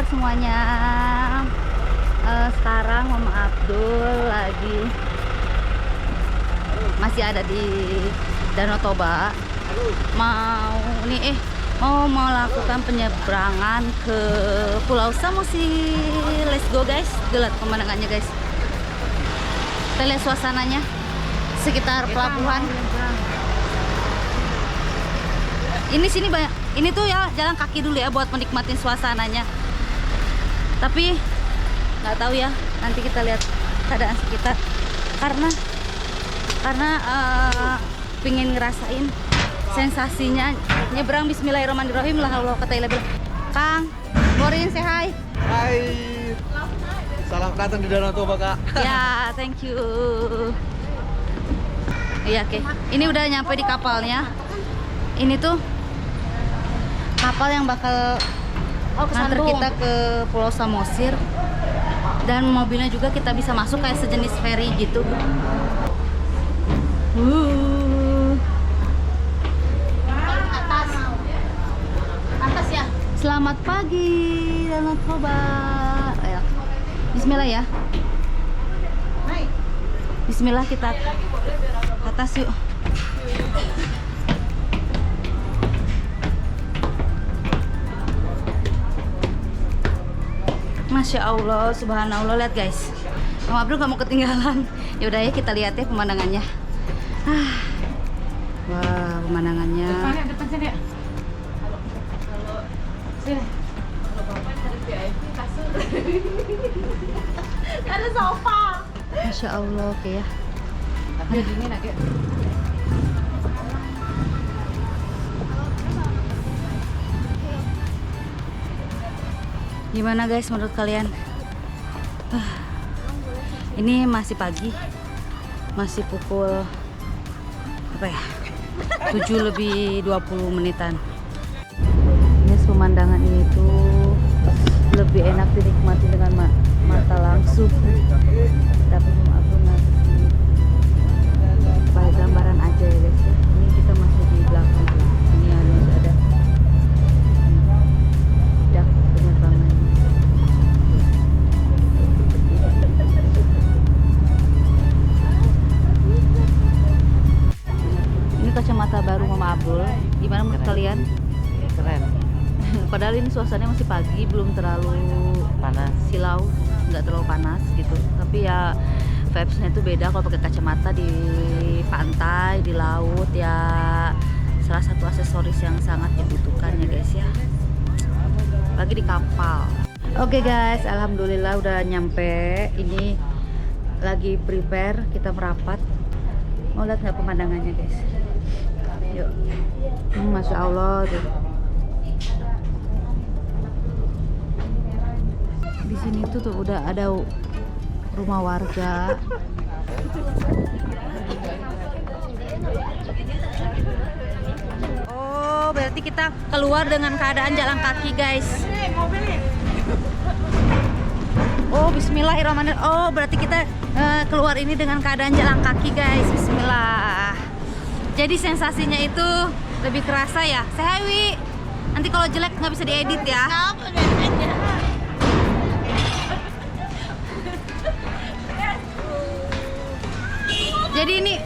semuanya. Sekarang Mama Abdul masih ada di Danau Toba. Mau melakukan penyeberangan ke Pulau Samosir. Let's go guys. Lihat pemandangannya guys. Kita lihat suasananya sekitar pelabuhan. Sini banyak. Ini tuh ya jalan kaki dulu ya buat menikmatin suasananya. Tapi nggak tahu ya, nanti kita lihat keadaan sekitar. Karena pengen ngerasain sensasinya nyebrang. Bismillahirrahmanirrahim. La haula wala quwata illa billah. Kang, Borin say hi. Hai. Salam datang di Danau Toba, Kak. Ya, thank you. Iya, oke. Ini udah nyampe di kapalnya. Ini tuh kapal yang bakal nganter kita ke Pulau Samosir. Dan mobilnya juga kita bisa masuk kayak sejenis ferry gitu. Atas ya. Selamat pagi Danau Toba. Ayo. Bismillah ya. Bismillah, kita ke atas yuk. Masya Allah, subhanallah, lihat guys. Mama Abdul gak mau ketinggalan. Yaudah ya, kita lihat ya pemandangannya. Wah, pemandangannya. Depan sini. Sini. Ada sofa. Masya Allah, oke ya. Dia dingin agak. Gimana guys menurut kalian? Ini masih pagi. Masih pukul apa ya? 7:20. Ini pemandangan ini tuh lebih enak dinikmati dengan mata langsung. Tapi Mama Abdul ngasih supaya gambaran aja ya guys ya. Ini kita masih di belakang. Ini masih ada dak penerbangan. Ini kacamata baru Mama Abdul. Gimana menurut kalian? Keren. Padahal ini suasananya masih pagi, belum terlalu Panas. silau, nggak terlalu panas gitu. Tapi ya vibes-nya itu beda kalau pakai kacamata di pantai, di laut ya. Salah satu aksesoris yang sangat dibutuhkan ya guys ya. Lagi di kapal. Oke guys, alhamdulillah udah nyampe. Ini lagi prepare, kita merapat. Mau lihat nggak pemandangannya guys? Yuk. Masya Allah tuh. Di sini tuh udah ada rumah warga. Oh, berarti kita keluar dengan keadaan jalan kaki, guys. Oh, bismillahirrahmanirrahim. Oh, berarti kita keluar ini dengan keadaan jalan kaki, guys. Bismillah. Jadi sensasinya itu lebih kerasa ya. Sehawi. Nanti kalau jelek nggak bisa diedit ya. Jadi ini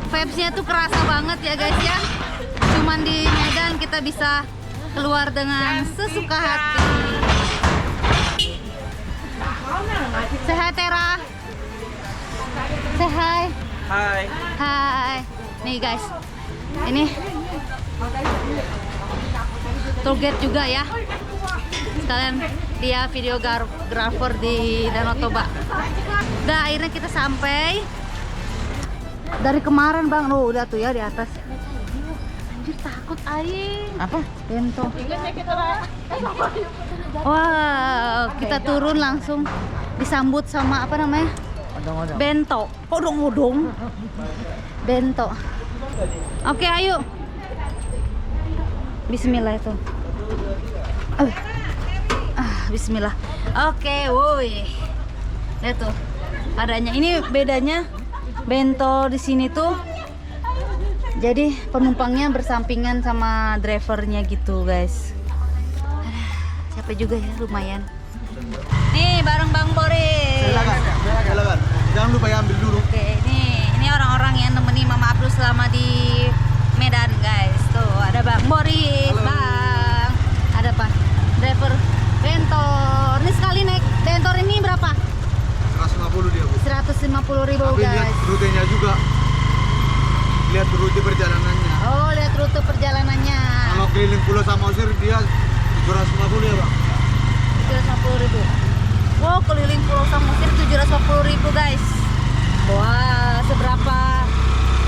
vibes-nya tuh kerasa banget ya guys ya. Cuman di Medan kita bisa keluar dengan sesuka hati. Sehat Tera. Say hi. Hai. Hai. Nih guys. Ini tour guide juga ya. Sekalian dia videographer di Danau Toba. Udah akhirnya kita sampai. Dari kemarin bang, udah tuh ya di atas. Anjir takut aing. Apa? Bento. Wow, kita turun langsung disambut sama apa namanya? Odong-odong. Bento. Odong-odong. Bento. Oke, ayo. Bismillah itu. Bismillah. Oke, woi. Lihat tuh. Adanya ini bedanya bento di sini tuh. Jadi penumpangnya bersampingan sama drivernya gitu, guys. Capek juga ya, lumayan. Nih bareng Bang Boris. Silakan. Jangan lupa ya ambil dulu. Oke, ini orang-orang yang nemeni Mama Abdul selama di Medan, guys. Tuh, ada Bang Boris, Halo. Bang. Ada Pak driver Bentor. Ini sekali naik Bentor ini berapa? 150 dia, Bu. 150.000, Tapi lihat guys. rutenya juga. Lihat rute perjalanannya. Oh, lihat rute perjalanannya. Kalau keliling Pulau Samosir dia 750 ya, Bang. 750.000. Wow, keliling Pulau Samosir 750.000, guys. Wah, seberapa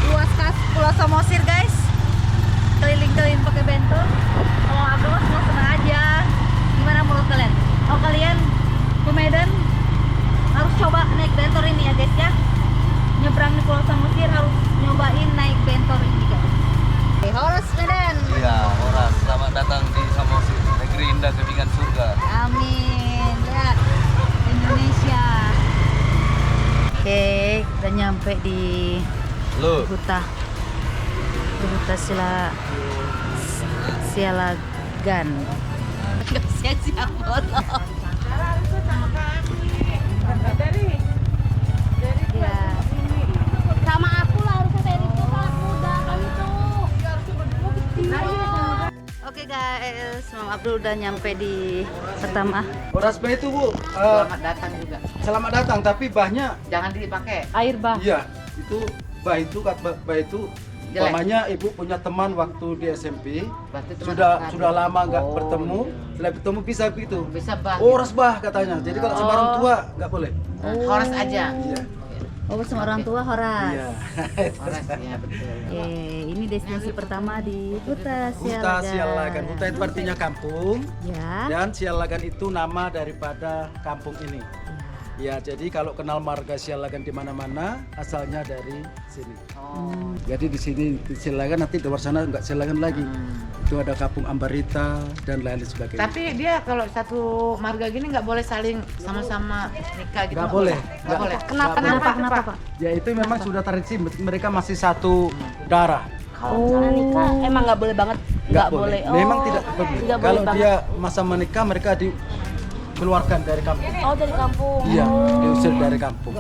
luas kas Pulau Samosir, guys? Keliling-keliling pakai bentor. Kalau Abdul semua senang aja. Gimana menurut kalian? Oh, kalian ke Medan harus coba naik bentor ini ya, guys ya. Nyebrang di Pulau Samosir harus nyobain naik bentor ini, guys. Oke, Horas Medan. Iya, Horas. Selamat datang di Samosir, negeri indah kebingan surga. Amin. Lihat Indonesia. Oke, udah nyampe di Lu, Huta Sialagan. Gak siap bolong. Iya. Sama aku lah harusnya dari itu kelas muda kan itu. Oke guys, Mama Abdul udah nyampe di pertama. Horas Bay itu, Bu. Selamat datang juga. Selamat datang, tapi bahnya Jangan dipakai. Air bah. iya, itu bah itu Jelek. umpamanya Ibu punya teman waktu di SMP, Berarti teman apa? sudah lama nggak Oh, bertemu, iya. setelah bertemu bisa begitu. Bisa bah. Horas bah katanya. Jadi kalau sama orang tua nggak boleh. Nah, Horas aja. Iya. Oh, sama orang tua Horas. Iya. Horas ya betul. Ini destinasi pertama di Huta Huta Sialagan. Huta itu artinya kampung, Ya. dan Sialagan itu nama daripada kampung ini. Ya, jadi kalau kenal marga Sialagan di mana-mana, asalnya dari sini. Oh. Jadi di sini di Sialagan, nanti di luar sana nggak Sialagan lagi. Itu ada kampung Ambarita dan lain sebagainya. Tapi dia kalau satu marga gini nggak boleh saling sama-sama nikah gitu. Nggak boleh. Nggak boleh. Kenapa? Kenapa, Pak? Ya itu memang sudah tradisi, mereka masih satu darah. Kalau nikah emang nggak boleh banget. Nggak boleh. Memang Oh, tidak boleh. nggak boleh Kalau banget. dia masa menikah, mereka dikeluarkan dari kampung. Oh, dari kampung. Iya, diusir dari kampung.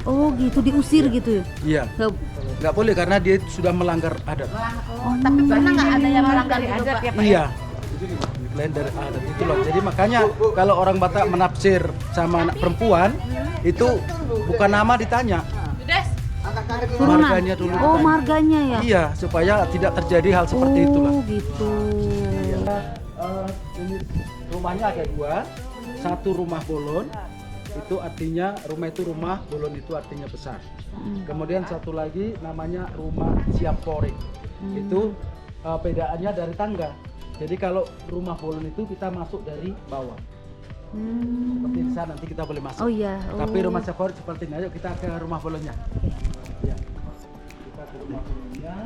Oh, gitu diusir gitu. Iya, Nggak- nggak boleh karena dia sudah melanggar adat. Tapi pernah nggak ada yang melanggar adat ya Pak? Iya, lain dari adat itu loh. Jadi makanya kalau orang Batak menafsir sama anak perempuan itu bukan nama ditanya, Turunan. marganya dulu. Oh, ditanya. marganya ya. Iya, supaya tidak terjadi hal seperti itulah. Oh, gitu. Ini rumahnya ada dua, satu rumah bolon, itu artinya rumah bolon itu artinya besar. Kemudian satu lagi namanya rumah siampori, itu bedaannya dari tangga. Jadi kalau rumah bolon itu kita masuk dari bawah, seperti di sana nanti kita boleh masuk. Oh iya. Tapi Oh. rumah siampori seperti ini, ayo kita ke rumah bolonnya. Ya. Kita ke rumah bolonnya.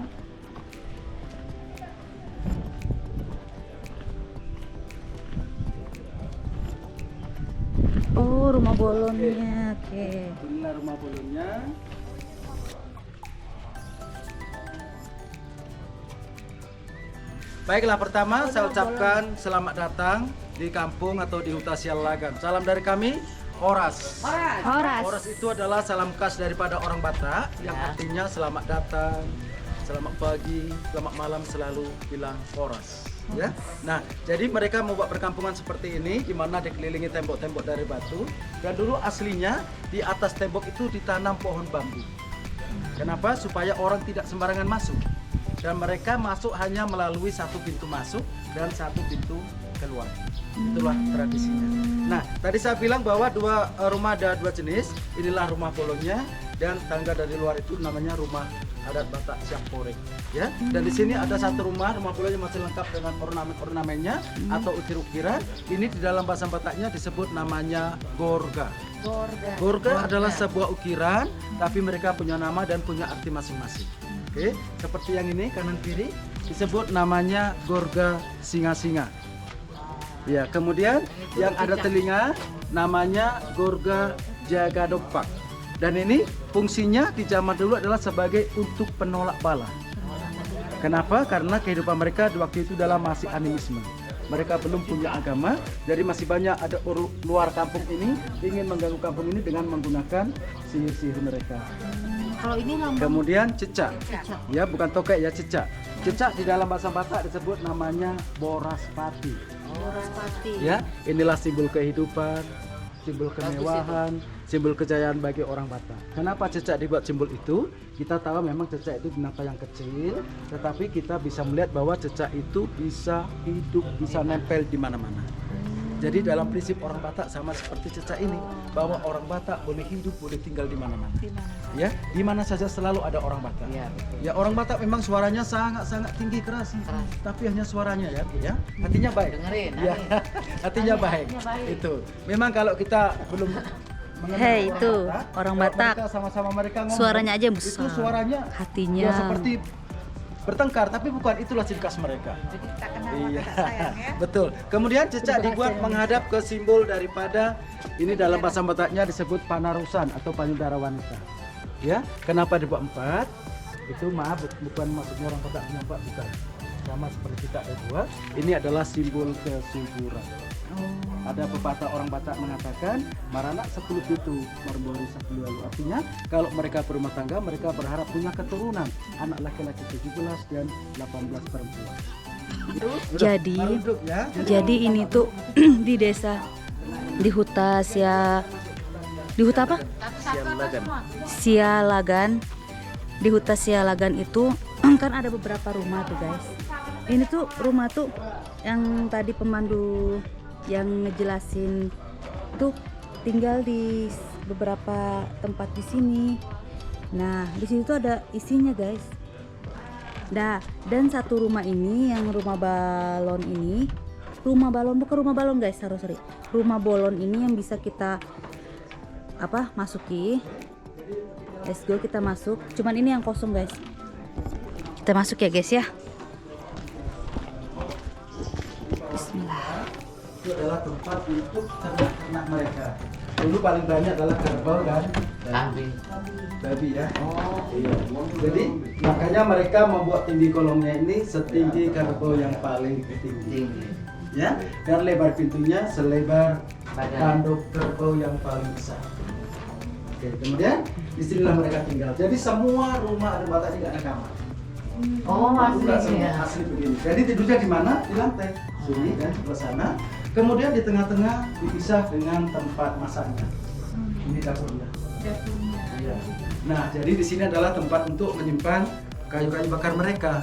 Oh, rumah bolonnya. Oke. Inilah rumah bolonnya. Baiklah, pertama saya ucapkan selamat datang di kampung atau di Huta Sialagan. Salam dari kami, Horas. Horas. Horas itu adalah salam khas daripada orang Batak yang artinya selamat datang, selamat pagi, selamat malam, selalu bilang Horas. Ya. Nah, jadi mereka membuat perkampungan seperti ini di mana dikelilingi tembok-tembok dari batu, dan dulu aslinya di atas tembok itu ditanam pohon bambu. Kenapa? Supaya orang tidak sembarangan masuk. Dan mereka masuk hanya melalui satu pintu masuk dan satu pintu keluar. Itulah tradisinya. Nah, tadi saya bilang bahwa rumah ada dua jenis. Inilah rumah bolonnya, dan tangga dari luar itu namanya rumah adat Batak Siampore. Ya, dan di sini ada satu rumah bolonnya masih lengkap dengan ornamen-ornamennya atau ukir-ukiran. Ini di dalam bahasa Bataknya disebut namanya gorga. Gorga adalah sebuah ukiran, tapi mereka punya nama dan punya arti masing-masing. Oke, seperti yang ini kanan kiri disebut namanya gorga singa-singa. Ya, kemudian yang ada telinga namanya gorga jagadopak. Dan ini fungsinya di zaman dulu adalah sebagai untuk penolak bala. Kenapa? Karena kehidupan mereka di waktu itu dalam masih animisme. mereka belum punya agama, jadi masih banyak ada luar kampung ini ingin mengganggu kampung ini dengan menggunakan sihir-sihir mereka. Kalau ini lambang Kemudian cecak, cecak. ya bukan tokek ya, cecak. Cecak di dalam bahasa Batak disebut namanya boraspati. Boraspati. Ya, inilah simbol kehidupan, simbol kemewahan, simbol kejayaan bagi orang Batak. Kenapa cecak dibuat simbol itu? Kita tahu memang cecak itu binatang yang kecil, tetapi kita bisa melihat bahwa cecak itu bisa hidup, bisa nempel di mana-mana. Jadi dalam prinsip orang Batak sama seperti cecak ini, bahwa orang Batak boleh hidup, boleh tinggal di mana-mana. Ya, di mana saja selalu ada orang Batak. Iya, betul. Ya, orang Batak memang suaranya sangat-sangat tinggi keras, tapi hanya suaranya ya, hatinya baik. Dengerin, Ya, hatinya baik. Itu. Memang kalau kita belum mengenal Hei, itu orang kalau Batak. mereka sama-sama mereka ngomong, Suaranya aja yang besar. Itu suaranya Hatinya. ya seperti bertengkar, tapi bukan itulah ciri khas mereka. Jadi kita kenal Iya, maka sayang ya. betul. Kemudian cecak dibuat menghadap ke simbol daripada ini dalam bahasa Bataknya disebut panarusan atau payudara wanita. Ya, kenapa dibuat 4? Itu maaf, bukan maksudnya orang Batak punya 4, bukan. Sama seperti kita ada 2. Ini adalah simbol kesuburan. Ada pepatah orang Batak mengatakan marana 10 pitu, marbori 10 lalu. Artinya kalau mereka berumah tangga, mereka berharap punya keturunan, anak laki-laki 17 dan 18 perempuan. Jadi Maruduk, ya. jadi ini tuh di desa di Huta di Huta apa? Sialagan. Di Huta Sialagan itu kan ada beberapa rumah tuh guys. Ini tuh rumah tuh yang tadi pemandu yang ngejelasin tuh tinggal di beberapa tempat di sini. Nah, di sini tuh ada isinya guys. Nah, dan satu rumah ini yang rumah balon ini, rumah balon bukan rumah balon guys, sorry. Rumah bolon ini yang bisa kita masuki. Let's go, kita masuk. Cuman ini yang kosong guys. Kita masuk ya guys ya. Bismillah. Itu adalah tempat untuk ternak mereka. Dulu paling banyak adalah kerbau dan babi ya. Iya. Jadi makanya mereka membuat tinggi kolongnya ini setinggi kerbau yang paling tinggi. Ya. Dan lebar pintunya selebar tanduk kerbau yang paling besar. Oke, kemudian disinilah mereka tinggal. Jadi semua rumah ada Batak ini ada kamar. Oh, Bukan asli semua, ya. asli begini. Jadi tidurnya di mana? Di lantai. Sini dan sebelah sana. Kemudian di tengah-tengah dipisah dengan tempat masaknya. Ini dapurnya. Iya. Nah, jadi di sini adalah tempat untuk menyimpan kayu-kayu bakar mereka.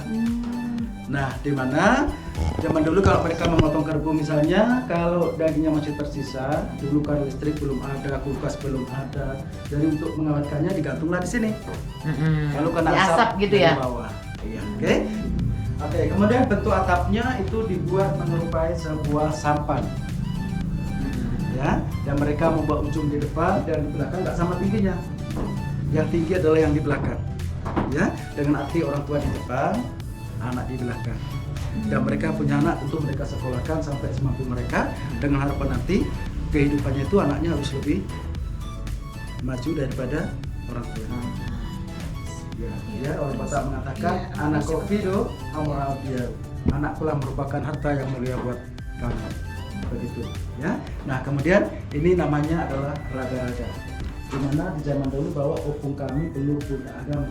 Nah, di mana zaman dulu kalau mereka memotong kerbau misalnya, kalau dagingnya masih tersisa, dulu kan listrik belum ada, kulkas belum ada, jadi untuk mengawetkannya digantunglah di sini. Lalu kena Di asap gitu dari ya? bawah. Iya, oke. Oke, kemudian bentuk atapnya itu dibuat menyerupai sebuah sampan. Ya, dan mereka membuat ujung di depan dan di belakang nggak sama tingginya. Yang tinggi adalah yang di belakang. Ya, dengan arti orang tua di depan, anak di belakang. Dan mereka punya anak, tentu mereka sekolahkan sampai semampu mereka dengan harapan nanti kehidupannya itu anaknya harus lebih maju daripada orang tua. Ya, orang Batak mengatakan anak kopi do amoral dia. Anak pula merupakan harta yang mulia buat kamu. Begitu, ya. Nah, kemudian ini namanya adalah raga-raga. Di mana di zaman dulu bahwa opung kami belum punya agama.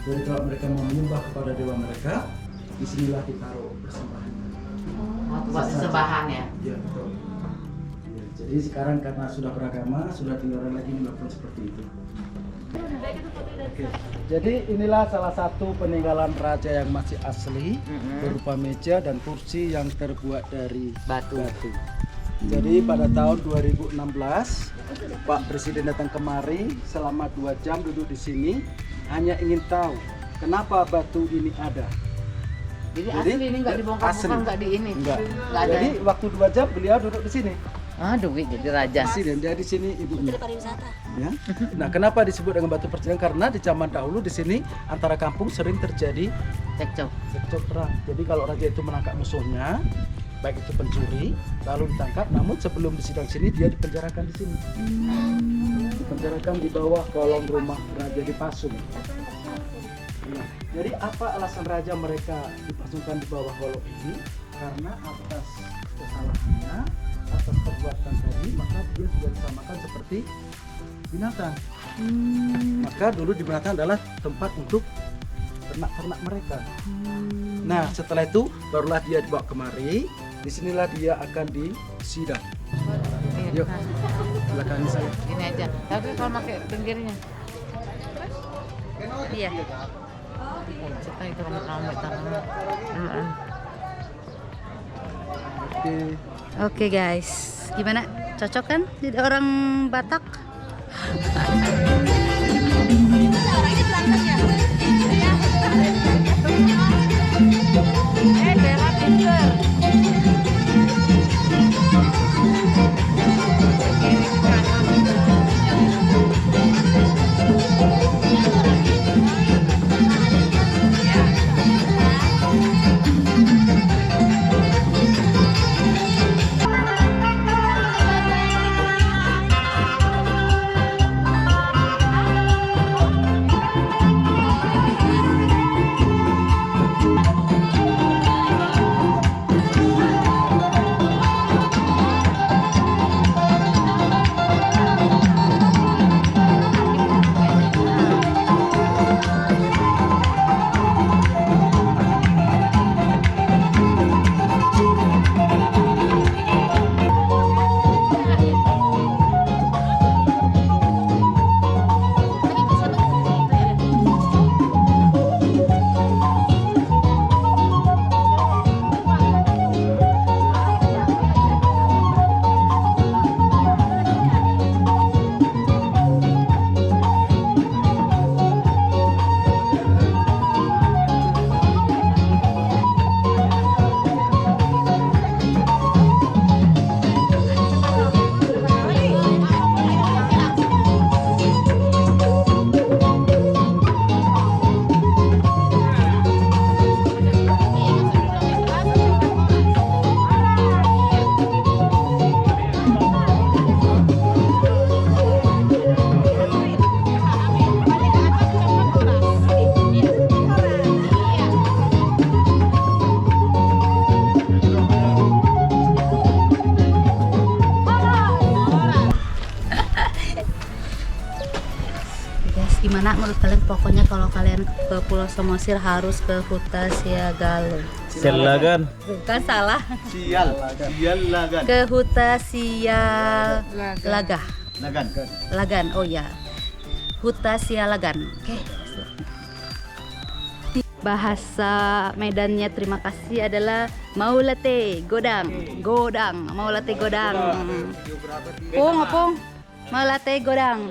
Jadi kalau mereka mau menyembah kepada dewa mereka, disinilah ditaruh persembahan. Buat sesembahan ya. Ya, betul. Ya, jadi sekarang karena sudah beragama, sudah tidak ada lagi melakukan seperti itu. Oke. Jadi inilah salah satu peninggalan raja yang masih asli, berupa meja dan kursi yang terbuat dari Batu. Jadi pada tahun 2016 Pak Presiden datang kemari selama 2 jam duduk di sini, hanya ingin tahu kenapa batu ini ada. Jadi asli ini nggak dibongkar, asli. bukan nggak di ini. Enggak. Nggak ada. Jadi waktu 2 jam beliau duduk di sini. Aduh, jadi raja. Presiden dia di sini ibunya. Pariwisata. Ya. Nah, kenapa disebut dengan batu percikan? Karena di zaman dahulu di sini antara kampung sering terjadi Cekcok. cekcok perang. Jadi kalau raja itu menangkap musuhnya, baik itu pencuri, lalu ditangkap, namun sebelum disidang sini dia dipenjarakan di sini. Dipenjarakan di bawah kolong rumah raja dipasung. Nah, jadi apa alasan raja mereka dipasungkan di bawah kolong ini? karena atas kesalahannya, atas perbuatan tadi, maka dia sudah disamakan seperti binatang. Maka dulu di belakang adalah tempat untuk ternak-ternak mereka. Nah, setelah itu barulah dia dibawa kemari. Disinilah dia akan disidang. Iya. Yuk, belakangin saya. Gini aja. Tapi kalau pakai pinggirnya. Iya. Kita itu rambut tangan. Oke. Oke guys, gimana? Cocok kan jadi orang Batak? Bella pinter. Guys, gimana menurut kalian? Pokoknya kalau kalian ke Pulau Samosir harus ke Huta Siagalo. Sialagan. Bukan salah. Sialagan. Ke Huta Sialaga. Lagan. Lagan. Oh ya. Huta Sialagan. Oke. Bahasa Medannya terima kasih adalah maulate godang. Godang, maulate godang. Pung, maulate godang.